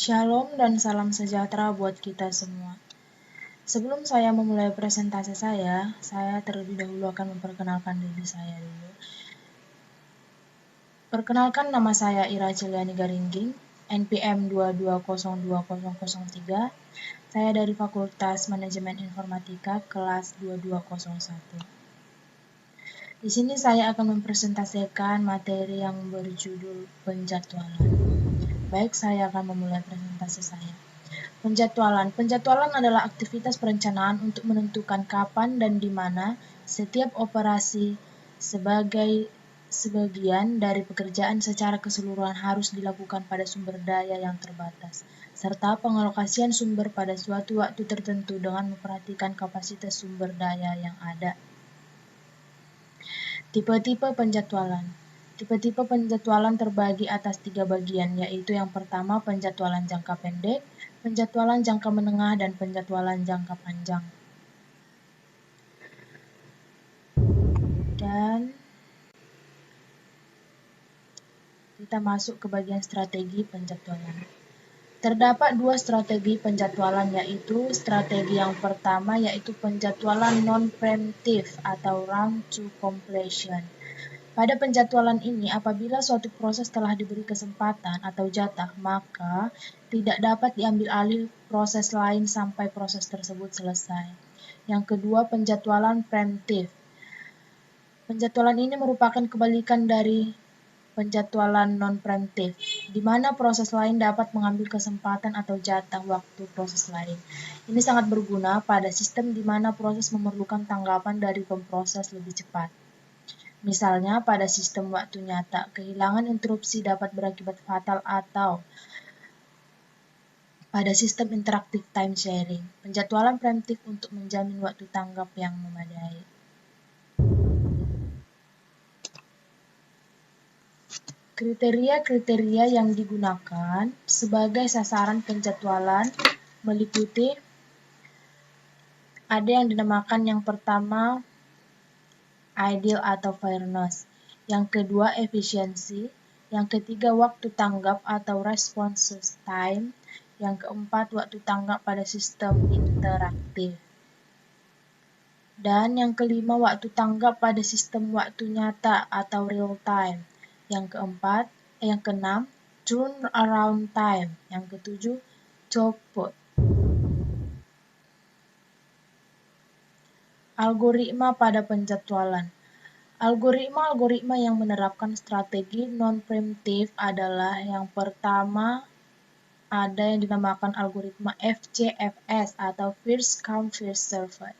Shalom dan salam sejahtera buat kita semua. Sebelum saya memulai presentasi saya terlebih dahulu akan memperkenalkan diri saya dulu. Perkenalkan, nama saya Ira Celiani Garingging, NPM 22020003. Saya dari Fakultas Manajemen Informatika kelas 2201. Di sini saya akan mempresentasikan materi yang berjudul penjadwalan. Baik, saya akan memulai presentasi saya. Penjadwalan adalah aktivitas perencanaan untuk menentukan kapan dan di mana setiap operasi sebagian dari pekerjaan secara keseluruhan harus dilakukan pada sumber daya yang terbatas, serta pengalokasian sumber pada suatu waktu tertentu dengan memperhatikan kapasitas sumber daya yang ada. Tipe-tipe penjadwalan. Tipe-tipe penjadwalan terbagi atas 3 bagian, yaitu yang pertama penjadwalan jangka pendek, penjadwalan jangka menengah, dan penjadwalan jangka panjang. Dan kita masuk ke bagian strategi penjadwalan. Terdapat 2 strategi penjadwalan, yaitu strategi yang pertama yaitu penjadwalan non-preemptive atau run to completion. Pada penjadwalan ini, apabila suatu proses telah diberi kesempatan atau jatah, maka tidak dapat diambil alih proses lain sampai proses tersebut selesai. Yang kedua, penjadwalan preemptive. Penjadwalan ini merupakan kebalikan dari penjadwalan non-preemptive, di mana proses lain dapat mengambil kesempatan atau jatah waktu proses lain. Ini sangat berguna pada sistem di mana proses memerlukan tanggapan dari pemproses lebih cepat. Misalnya, pada sistem waktu nyata, kehilangan interupsi dapat berakibat fatal, atau pada sistem interaktif time sharing, penjadwalan preemptif untuk menjamin waktu tanggap yang memadai. Kriteria-kriteria yang digunakan sebagai sasaran penjadwalan meliputi ada yang dinamakan yang pertama ideal atau fairness, yang kedua efisiensi, yang ketiga waktu tanggap atau response time, yang keempat waktu tanggap pada sistem interaktif, dan yang kelima waktu tanggap pada sistem waktu nyata atau real time, yang keenam turnaround time, yang ketujuh throughput. Algoritma pada penjadwalan. Algoritma yang menerapkan strategi non-preemptive adalah yang pertama ada yang dinamakan algoritma FCFS atau First Come First Served.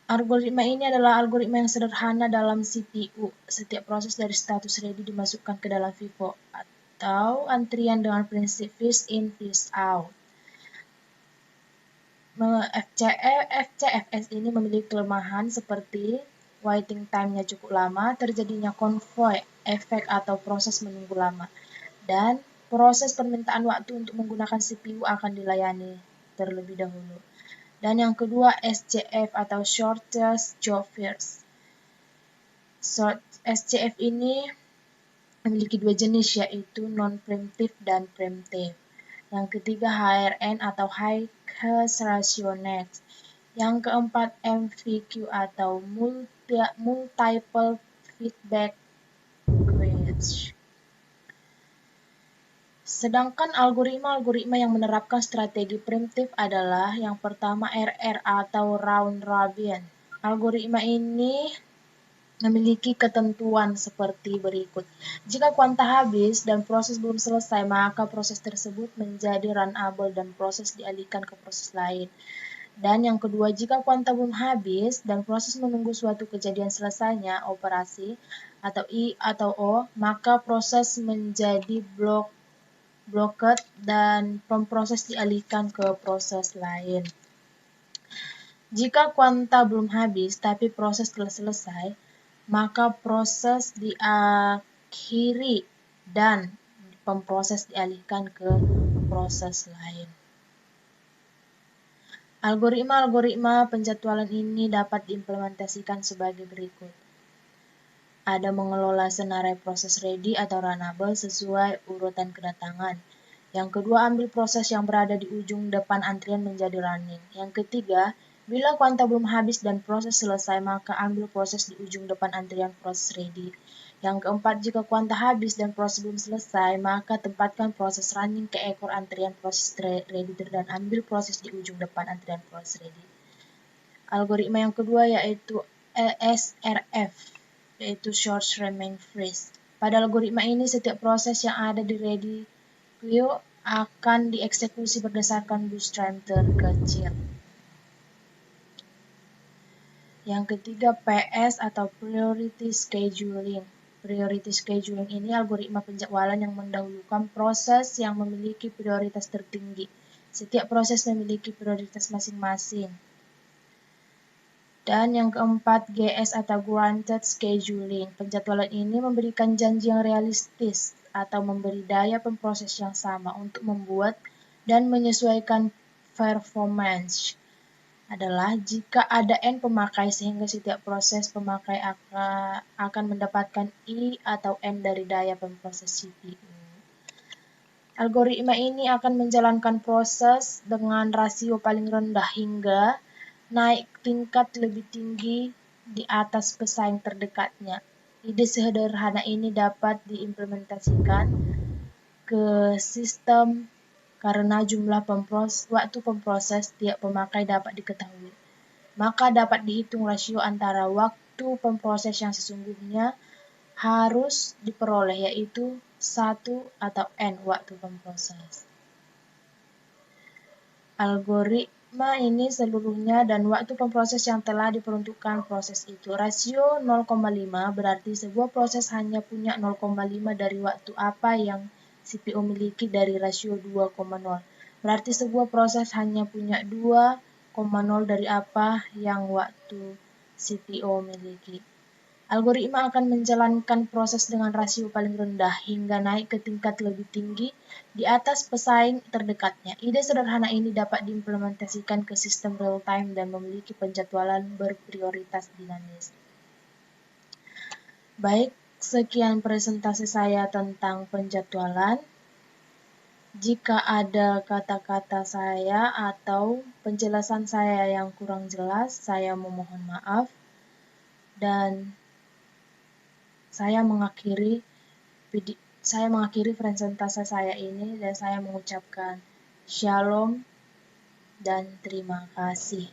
Algoritma ini adalah algoritma yang sederhana dalam CPU. Setiap proses dari status ready dimasukkan ke dalam FIFO atau antrian dengan prinsip first in first out. FCFS ini memiliki kelemahan seperti waiting time-nya cukup lama, terjadinya konvoi efek atau proses menunggu lama, dan proses permintaan waktu untuk menggunakan CPU akan dilayani terlebih dahulu. Dan yang kedua, SJF atau Shortest Job First. SJF ini memiliki 2 jenis, yaitu non-preemptive dan preemptive. Yang ketiga, HRN atau High Case Ratio Next. Yang keempat, MVQ atau Multiple Feedback Queue. Sedangkan algoritma yang menerapkan strategi preemptif adalah yang pertama RR atau Round Robin. Algoritma ini memiliki ketentuan seperti berikut. Jika kuanta habis dan proses belum selesai, maka proses tersebut menjadi runnable dan proses dialihkan ke proses lain. Dan yang kedua, jika kuanta belum habis dan proses menunggu suatu kejadian selesainya operasi atau I atau O, maka proses menjadi blocked dan proses dialihkan ke proses lain. Jika kuanta belum habis tapi proses telah selesai, maka proses diakhiri dan pemproses dialihkan ke proses lain. Algoritma penjadwalan ini dapat diimplementasikan sebagai berikut. Ada mengelola senarai proses ready atau runnable sesuai urutan kedatangan. Yang kedua, ambil proses yang berada di ujung depan antrian menjadi running. Yang ketiga, bila kuanta belum habis dan proses selesai, maka ambil proses di ujung depan antrian proses ready. Yang keempat, jika kuanta habis dan proses belum selesai, maka tempatkan proses running ke ekor antrian proses ready dan ambil proses di ujung depan antrian proses ready. Algoritma yang kedua yaitu SRF, yaitu Short Remain Freeze. Pada algoritma ini, setiap proses yang ada di ready queue akan dieksekusi berdasarkan bus time terkecil. Yang ketiga, PS atau Priority Scheduling. Priority Scheduling ini algoritma penjadwalan yang mendahulukan proses yang memiliki prioritas tertinggi. Setiap proses memiliki prioritas masing-masing. Dan yang keempat, GS atau Granted Scheduling. Penjadwalan ini memberikan janji yang realistis atau memberi daya pemproses yang sama untuk membuat dan menyesuaikan performance. Adalah jika ada N pemakai sehingga setiap proses pemakai akan mendapatkan I atau N dari daya pemproses CPU. Algoritma ini akan menjalankan proses dengan rasio paling rendah hingga naik tingkat lebih tinggi di atas pesaing terdekatnya. Ide sederhana ini dapat diimplementasikan ke sistem karena jumlah waktu pemproses tiap pemakai dapat diketahui. Maka dapat dihitung rasio antara waktu pemproses yang sesungguhnya harus diperoleh, yaitu 1 atau N waktu pemproses. Algoritma ini seluruhnya dan waktu pemproses yang telah diperuntukkan proses itu. Rasio 0,5 berarti sebuah proses hanya punya 0,5 dari waktu apa yang CPU miliki dari rasio 2,0. Berarti sebuah proses hanya punya 2,0 dari apa yang waktu CPU miliki. Algoritma akan menjalankan proses dengan rasio paling rendah hingga naik ke tingkat lebih tinggi di atas pesaing terdekatnya. Ide sederhana ini dapat diimplementasikan ke sistem real-time dan memiliki penjadwalan berprioritas dinamis. Baik, sekian presentasi saya tentang penjadwalan. Jika ada kata-kata saya atau penjelasan saya yang kurang jelas, saya memohon maaf. Dan saya mengakhiri presentasi saya ini dan saya mengucapkan shalom dan terima kasih.